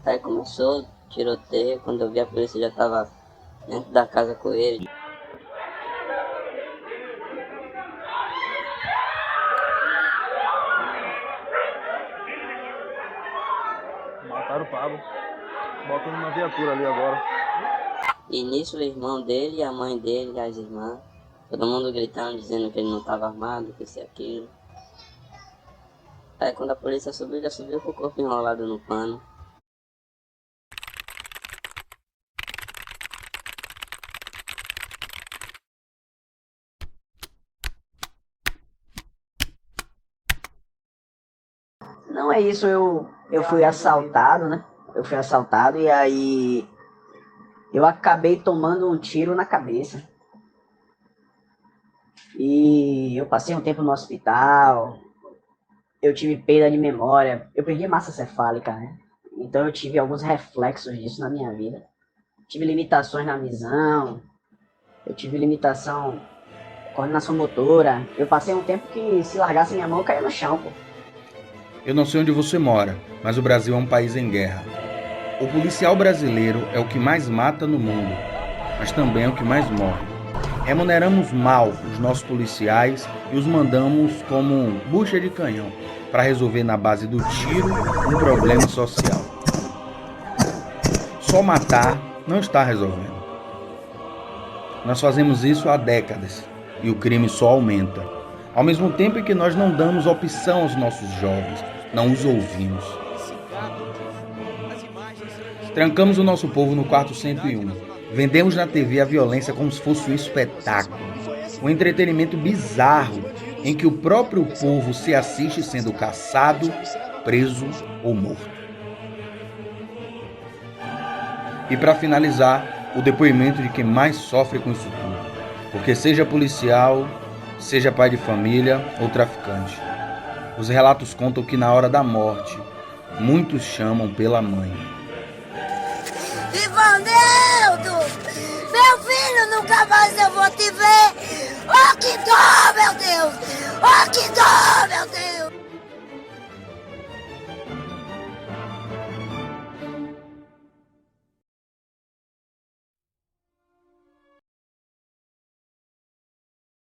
Aí começou tiroteio, quando eu vi a polícia já tava dentro da casa com ele. Mataram o Pablo. Botam numa viatura ali agora. E nisso o irmão dele, a mãe dele e as irmãs, todo mundo gritando, dizendo que ele não estava armado, que isso e aquilo. Aí quando a polícia subiu, já subiu com o corpo enrolado no pano. Não é isso, eu fui assaltado, né? Eu fui assaltado e aí eu acabei tomando um tiro na cabeça. E eu passei um tempo no hospital, eu tive perda de memória, eu perdi massa cefálica, né? Então eu tive alguns reflexos disso na minha vida. Tive limitações na visão, eu tive limitação, coordenação motora. Eu passei um tempo que se largasse minha mão eu caía no chão, pô. Eu não sei onde você mora, mas o Brasil é um país em guerra. O policial brasileiro é o que mais mata no mundo, mas também é o que mais morre. Remuneramos mal os nossos policiais e os mandamos como bucha de canhão para resolver na base do tiro um problema social. Só matar não está resolvendo. Nós fazemos isso há décadas e o crime só aumenta. Ao mesmo tempo em que nós não damos opção aos nossos jovens, não os ouvimos. Trancamos o nosso povo no quarto 101. Vendemos na TV a violência como se fosse um espetáculo. Um entretenimento bizarro em que o próprio povo se assiste sendo caçado, preso ou morto. E para finalizar, o depoimento de quem mais sofre com isso tudo. Porque seja policial, seja pai de família ou traficante. Os relatos contam que na hora da morte, muitos chamam pela mãe. Ivanildo! Meu filho, nunca mais eu vou te ver! Oh, que dor, meu Deus! Oh, que dor, meu Deus!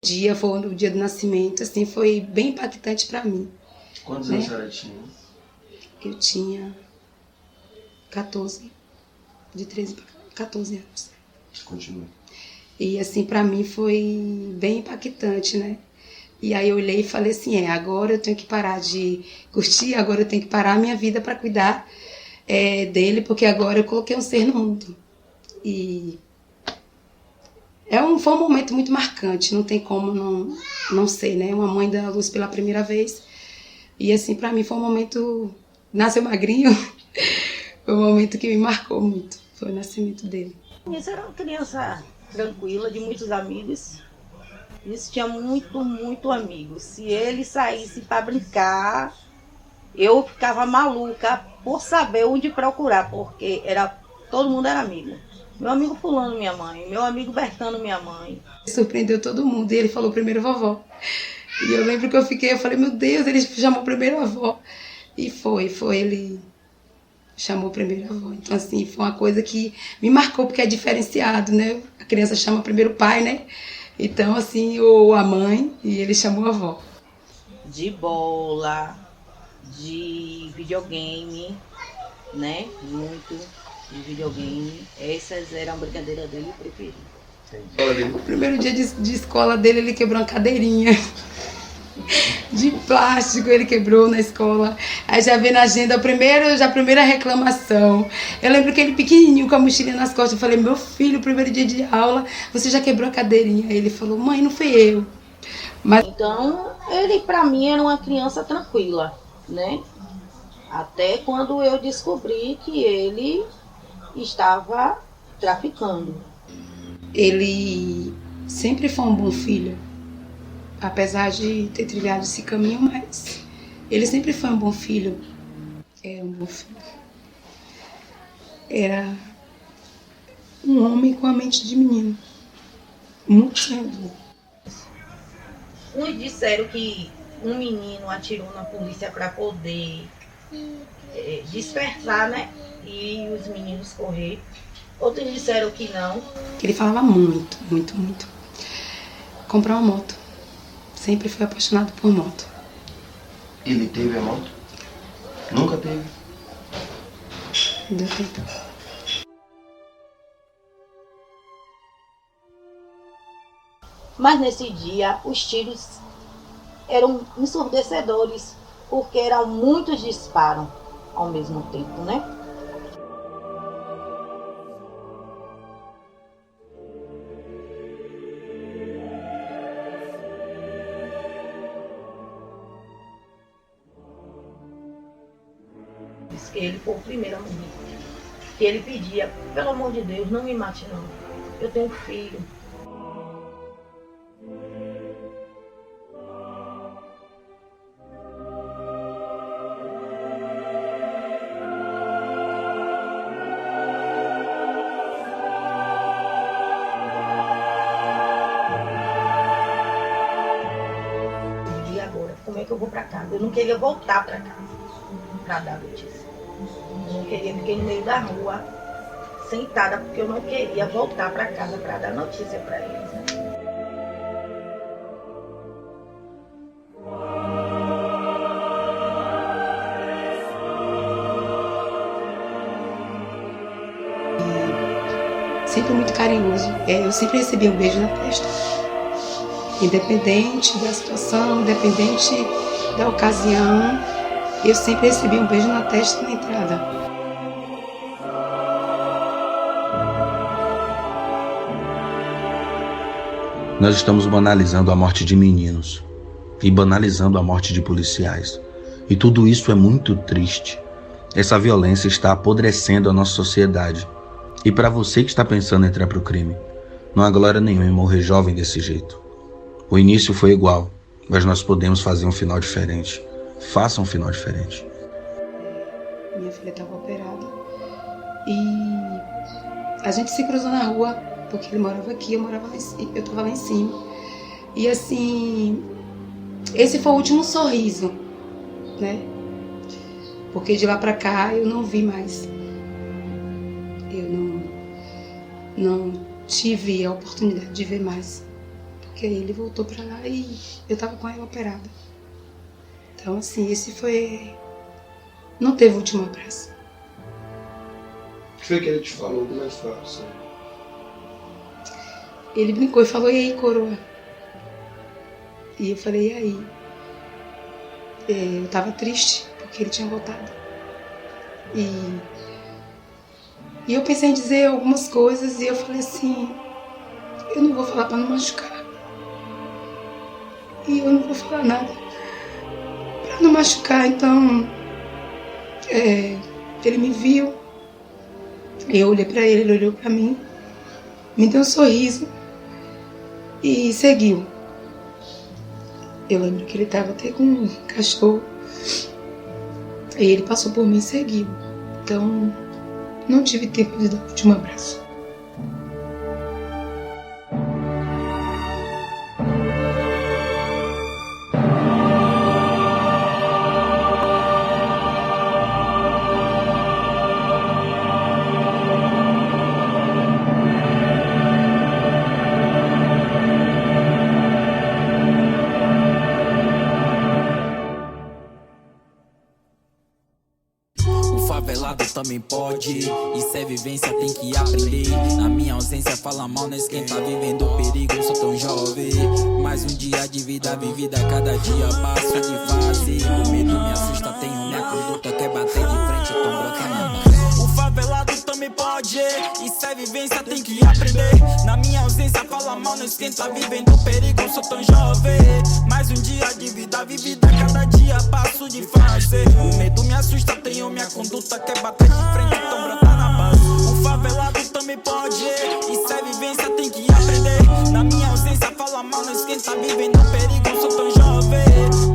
Dia foi o dia do nascimento, assim, foi bem impactante para mim. Quantos né? anos a senhora tinha? Eu tinha 14, de 13 para 14 anos. Continua. E assim, para mim foi bem impactante, né? E aí eu olhei e falei assim, agora eu tenho que parar de curtir, agora eu tenho que parar a minha vida para cuidar dele, porque agora eu coloquei um ser no mundo. E foi um momento muito marcante, não tem como não ser, né? Uma mãe da luz pela primeira vez. E assim, para mim foi um momento... Nasceu magrinho, foi um momento que me marcou muito. Foi o nascimento dele. Isso era uma criança tranquila, de muitos amigos. Isso tinha muito amigos. Se ele saísse para brincar, eu ficava maluca por saber onde procurar, porque todo mundo era amigo. Meu amigo fulano, minha mãe. Meu amigo Bertano, minha mãe. Surpreendeu todo mundo e ele falou primeiro vovó. E eu lembro que eu falei, meu Deus, ele chamou primeiro avó. E foi, ele chamou primeiro a avó. Então, assim, foi uma coisa que me marcou, porque é diferenciado, né? A criança chama primeiro o pai, né? Então, assim, ou a mãe, e ele chamou a avó. De bola, de videogame, né? Muito de videogame. Essas eram brincadeiras dele preferidas. O primeiro dia de escola dele, ele quebrou uma cadeirinha de plástico, ele quebrou na escola. Aí já vê na agenda a primeira reclamação. Eu lembro que ele pequenininho com a mochilinha nas costas, eu falei, meu filho, primeiro dia de aula, você já quebrou a cadeirinha. Aí ele falou, mãe, não fui eu. Mas... Então, ele pra mim era uma criança tranquila, né? Até quando eu descobri que ele estava traficando. Ele sempre foi um bom filho, apesar de ter trilhado esse caminho, mas ele sempre foi um bom filho. Era um bom filho. Era um homem com a mente de menino. Muito sério. Uns disseram que um menino atirou na polícia para poder dispersar, né? E os meninos correr. Outros disseram que não. Ele falava muito, muito, muito. Comprar uma moto. Sempre foi apaixonado por moto. Ele teve a moto? Nunca teve? Deu tempo. Mas nesse dia, os tiros eram ensurdecedores, porque eram muitos disparos ao mesmo tempo, né? Diz que ele foi o primeiro a morrer. Que ele pedia, pelo amor de Deus, não me mate não. Eu tenho filho. E agora, como é que eu vou pra casa? Eu não queria voltar pra casa pra dar notícia. Eu não queria, fiquei no meio da rua, sentada, porque eu não queria voltar pra casa pra dar notícia pra eles. Né? Sempre muito carinhoso. Eu sempre recebi um beijo na testa. Independente da situação, independente da ocasião, eu sempre recebi um beijo na testa na entrada. Nós estamos banalizando a morte de meninos e banalizando a morte de policiais. E tudo isso é muito triste. Essa violência está apodrecendo a nossa sociedade. E para você que está pensando em entrar para o crime, não há glória nenhuma em morrer jovem desse jeito. O início foi igual, mas nós podemos fazer um final diferente. Faça um final diferente. Minha filha estava operada e a gente se cruzou na rua, porque ele morava aqui, eu estava lá em cima. E assim, esse foi o último sorriso, né? Porque de lá para cá eu não vi mais. Eu não tive a oportunidade de ver mais. Porque ele voltou para lá e eu tava com ela operada. Então, assim, esse foi... Não teve último abraço. O que foi que ele te falou? Como é que foi assim? Ele brincou e falou, e aí, coroa? E eu falei, e aí? Eu tava triste, porque ele tinha voltado. E eu pensei em dizer algumas coisas e eu falei assim, eu não vou falar pra não machucar. E eu não vou falar nada pra não machucar, então ele me viu, eu olhei pra ele olhou pra mim, me deu um sorriso e seguiu. Eu lembro que ele tava até com um cachorro e ele passou por mim e seguiu. Então não tive tempo de dar o último abraço. favelado também pode. Isso é vivência, tem que aprender. Na minha ausência fala mal, não esquenta. Vivendo perigo, sou tão jovem. Mais um dia de vida vivida, cada dia passo de fase. O medo me assusta, tenho minha conduta, quer bater de frente, então brota na mão. O favelado também pode. Isso é vivência, tem que aprender. Na minha ausência fala mal, não esquenta. Vivendo perigo, sou tão jovem. Mais um dia de vida vivida, cada dia passo de fase. O medo me assusta, tenho minha conduta, quer bater de frente, então brota na base. O favelado também pode. Isso é vivência, tem que aprender. Na minha ausência fala mal, não esquenta. Vivendo perigo, sou tão jovem.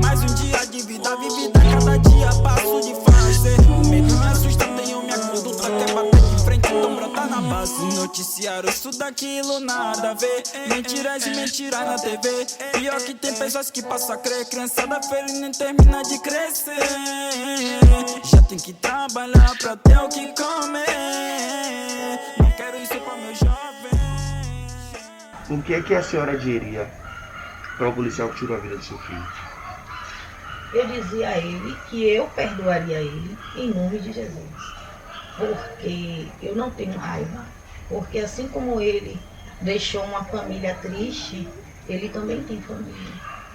Mais um dia de vida vivida, cada dia passo de fase. O medo me assusta, tenho minha conduta, quer bater de frente, então brota na base. Noticiário, isso daquilo, nada a ver. Mentiras e mentiras na TV. Pior que tem pessoas que passam a crer. Criançada feliz nem termina de crescer. Já tem que trabalhar pra ter o que comer. Não quero isso pra meu jovem. O que é que a senhora diria para o policial que tirou a vida do seu filho? Eu dizia a ele que eu perdoaria ele em nome de Jesus. Porque eu não tenho raiva. Porque assim como ele deixou uma família triste, ele também tem família.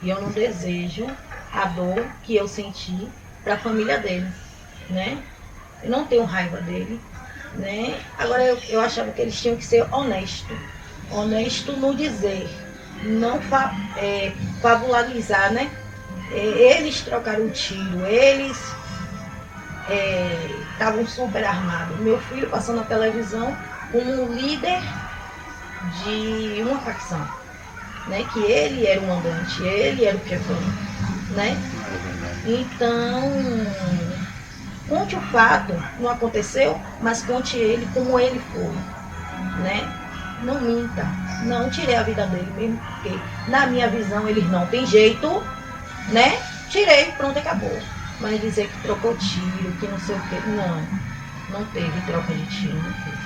E eu não desejo a dor que eu senti para a família dele, né? Eu não tenho raiva dele, né? Agora eu achava que eles tinham que ser honestos. Honesto no dizer, não fabularizar, né? Eles trocaram tiro, eles estavam super armados. Meu filho passou na televisão como líder de uma facção, né? Que ele era o mandante, ele era o chefão, né? Então, conte o fato, não aconteceu, mas conte ele como ele foi, né? Não minta, não tirei a vida dele mesmo, porque na minha visão eles não tem jeito, né? Tirei, pronto, acabou. Mas dizer que trocou tiro, que não sei o que, não teve troca de tiro, não teve.